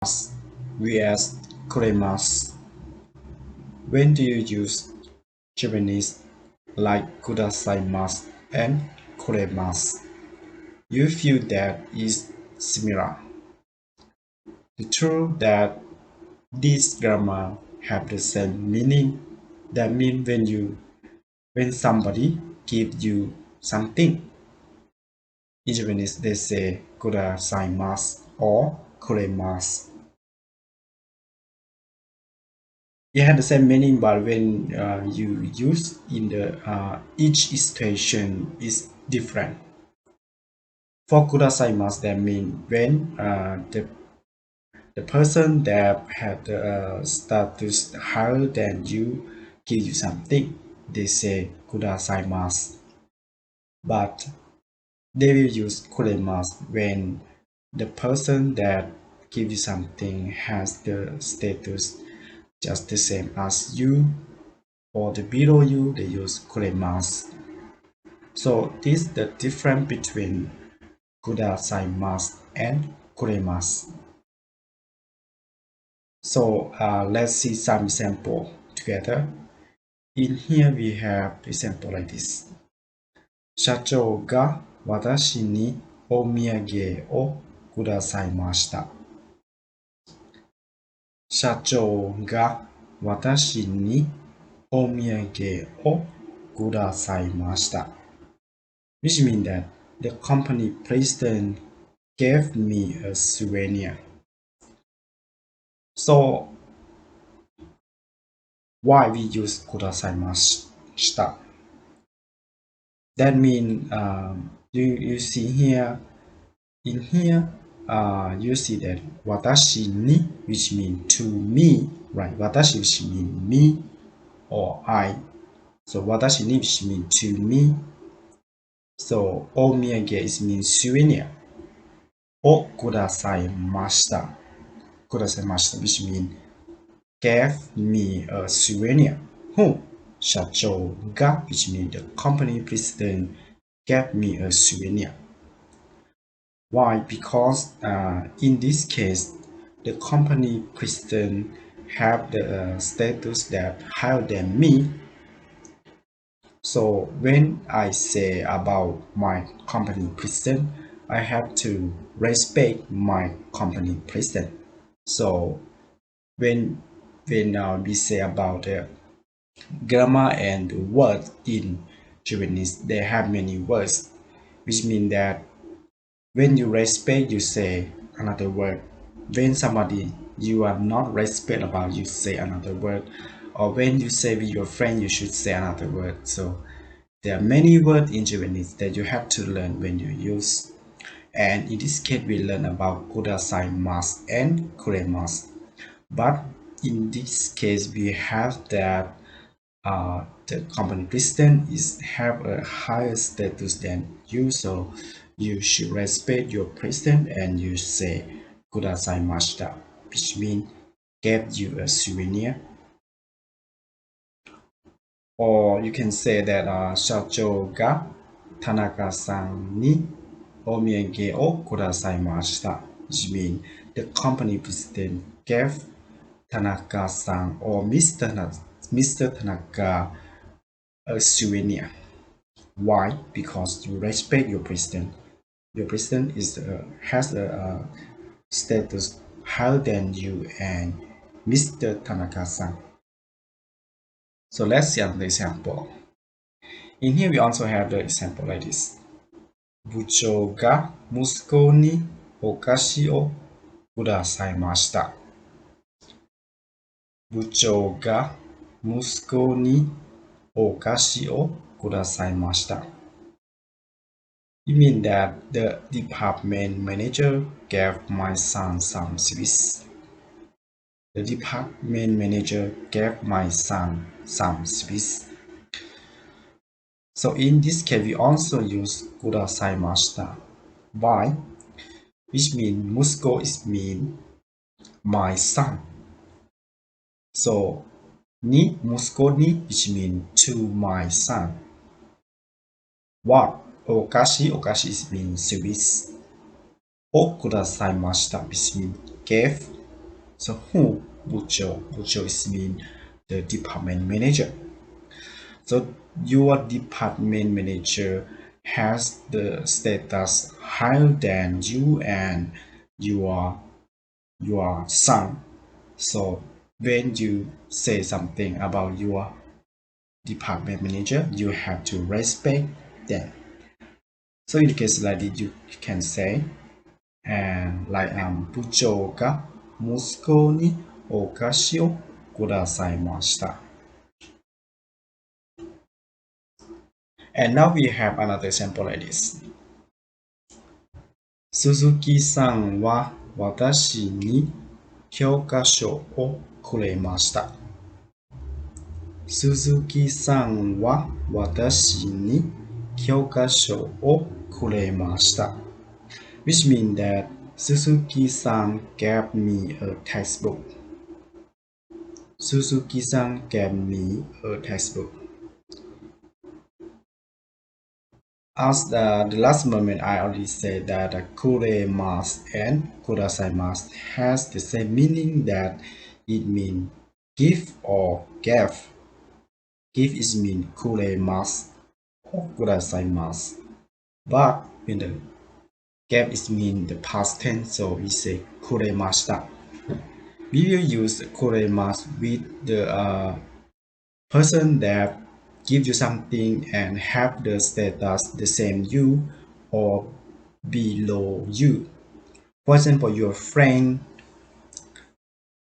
VS Kuremasu. When do you use Japanese like Kudasaimasu and Kuremasu? You feel that is similar. The truth that these grammar have the same meaning. That means when somebody gives you something, in Japanese they say Kudasaimasu or Kuremasu. It had the same meaning, but when you use in the each situation is different. For Kudasaimasu, that means when the person that had the status higher than you give you something, they say Kudasaimasu. But they will use Kuremasu when the person that give you something has the status just the same as you, or the below you, they use Kuremasu. So this is the difference between Kudasaimasu and Kuremasu. So let's see some example together. In here we have example like this. 社長が私にお土産をくださいました。社長が私にお土産をくださいました。Which means that the company president gave me a souvenir. So, why we use くださいました? That means you see here, in here, you see that 私に which means to me, right? 私 which means me or I. So 私に which means to me. So お土産 is means souvenir. をくださいました。くださいました which means gave me a souvenir. Who? 社長が which means the company president gave me a souvenir. Why? Because in this case, the company president have the status that higher than me. So when I say about my company president, I have to respect my company president. So when we say about the grammar and the words in Japanese, they have many words, which means that when you respect, you say another word. When somebody you are not respect about, you say another word. Or when you say with your friend, you should say another word. So there are many words in Japanese that you have to learn when you use. And in this case, we learn about Kudasaimasu and Kuremasu. But in this case, we have that the company president have a higher status than you, so you should respect your president and you say Kudasaimashita, which means gave you a souvenir. Or you can say that 社長が田中さんにお土産をくださいました。Which means the company president gave Tanaka-san or Mr. Tanaka a souvenir. Why? Because you respect your president. Your president has a status higher than you and Mr. Tanaka-san. So let's see another example. In here we also have the example like this. 部長が息子にお菓子をくださいました。部長が息子にお菓子をくださいました。It means that the department manager gave my son some sweets. The department manager gave my son some sweets. So in this case, we also use くださいました。Why? Which means 息子 is mean my son. So に息子に which means to my son. What? お菓子 is mean sweets. をくださいました which means gave So who? Bucho. Bucho is mean the department manager. So your department manager has the status higher than you and your son. So when you say something about your department manager, you have to respect them. So in the case like this, you can say, and like部長が息子にお菓子をくださいました。And now we have another example like this. 鈴木さんは私に教科書をくれました。鈴木さんは私に教科書をくれました。Which means that Suzuki-san gave me a textbook. Suzuki-san gave me a textbook. As the last moment, I already said that kuremasu and kudasaimasu has the same meaning, that it means give or gave. Give is mean kuremasu or kudasaimasu. But when the gave is mean the past tense, so we say kuremashita. We will use kuremasu with the person that give you something and have the status the same you or below you. For example, your friend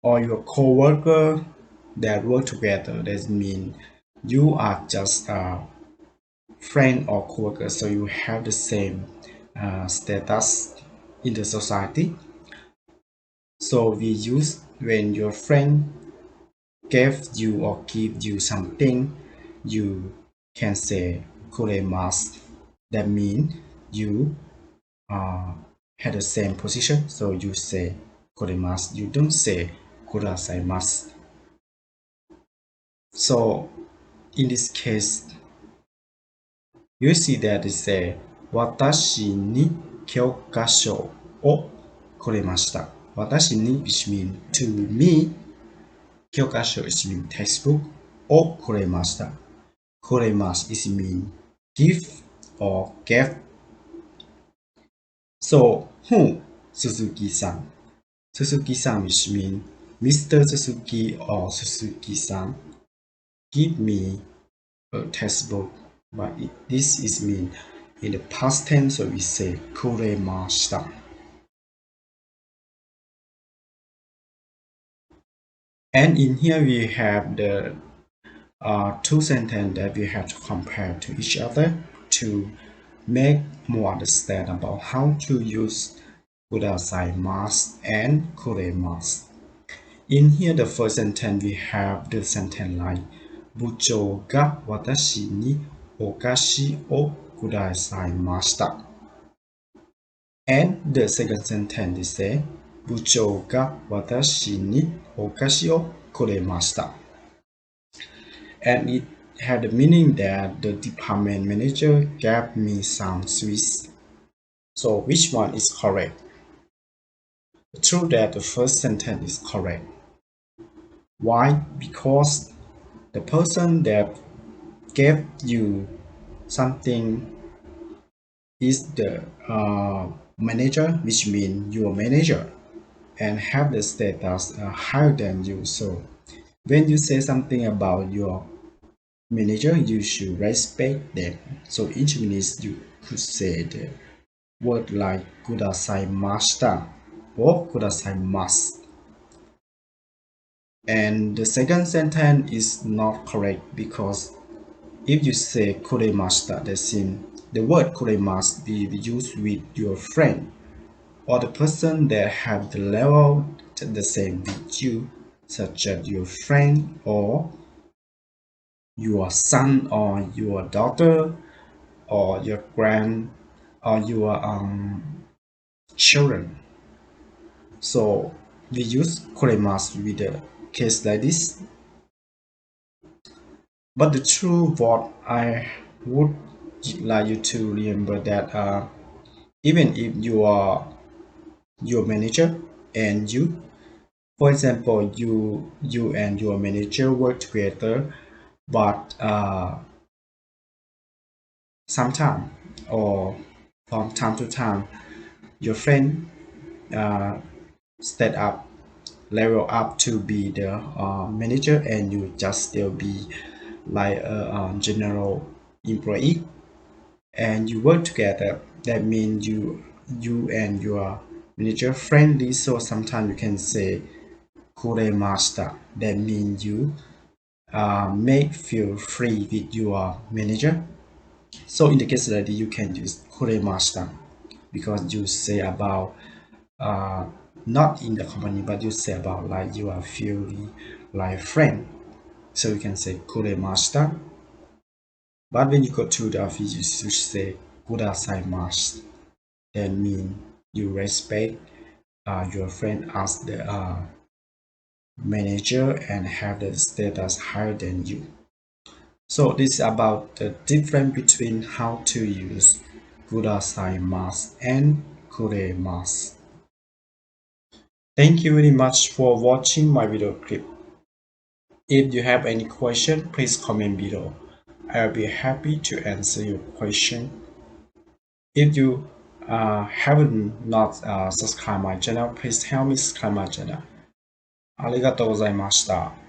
or your co-worker that work together. That means you are just a friend or co-worker, so you have the same status in the society. So we use when your friend gave you or give you something, you can say kuremasu. That means you had the same position, so you say kuremasu. You don't say kudasaimasu. So in this case, you see that it say 私に教科書をくれました。私に which means to me. 教科書 is mean textbook をくれました。くれます is mean give or gave. So who? Suzuki-san. Suzuki-san which mean Mr. Suzuki or Suzuki-san give me a textbook, but this is mean in the past tense, so we say kuremashita. And in here we have the two sentences that we have to compare to each other to make more understand about how to use kudasaimasu and kuremasu. In here, the first sentence we have the sentence like 部長が私にお菓子をくださいました。And the second sentence is say 部長が私にお菓子をくれました。And it had the meaning that the department manager gave me some sweets. So which one is correct? True that the first sentence is correct. Why? Because the person that gave you something is the manager, which means your manager, and have the status higher than you. So when you say something about your manager, you should respect them. So in Japanese, you could say the word like kudasaimashita or kudasaimasu. And the second sentence is not correct, because if you say kuremashita, that means the word kuremasu be used with your friend or the person that have the level the same with you, such as your friend or your son or your daughter or your grand or your children. So we use kuremasu with a case like this. But the true what I would like you to remember that even if you are your manager and you For example, you and your manager work together, but sometime or from time to time, your friend uh, step up, level up to be the manager, and you just still be like a general employee, and you work together. That means you and your manager friendly. So sometimes you can say Kuremasu. That means you make feel free with your manager. So in the case study, you can use Kuremasu because you say about uh, not in the company, but you say about like you are feeling like friend. So you can say Kuremasu. But when you go to the office, you should say Kudasaimasu. That means you respect your friend as the manager and have the status higher than you. So this is about the difference between how to use Kudasaimasu and Kuremasu. Thank you very much for watching my video clip. If you have any question, please comment below. I'll be happy to answer your question. If you haven't not subscribed my channel, please help me subscribe my channel. ありがとうございました。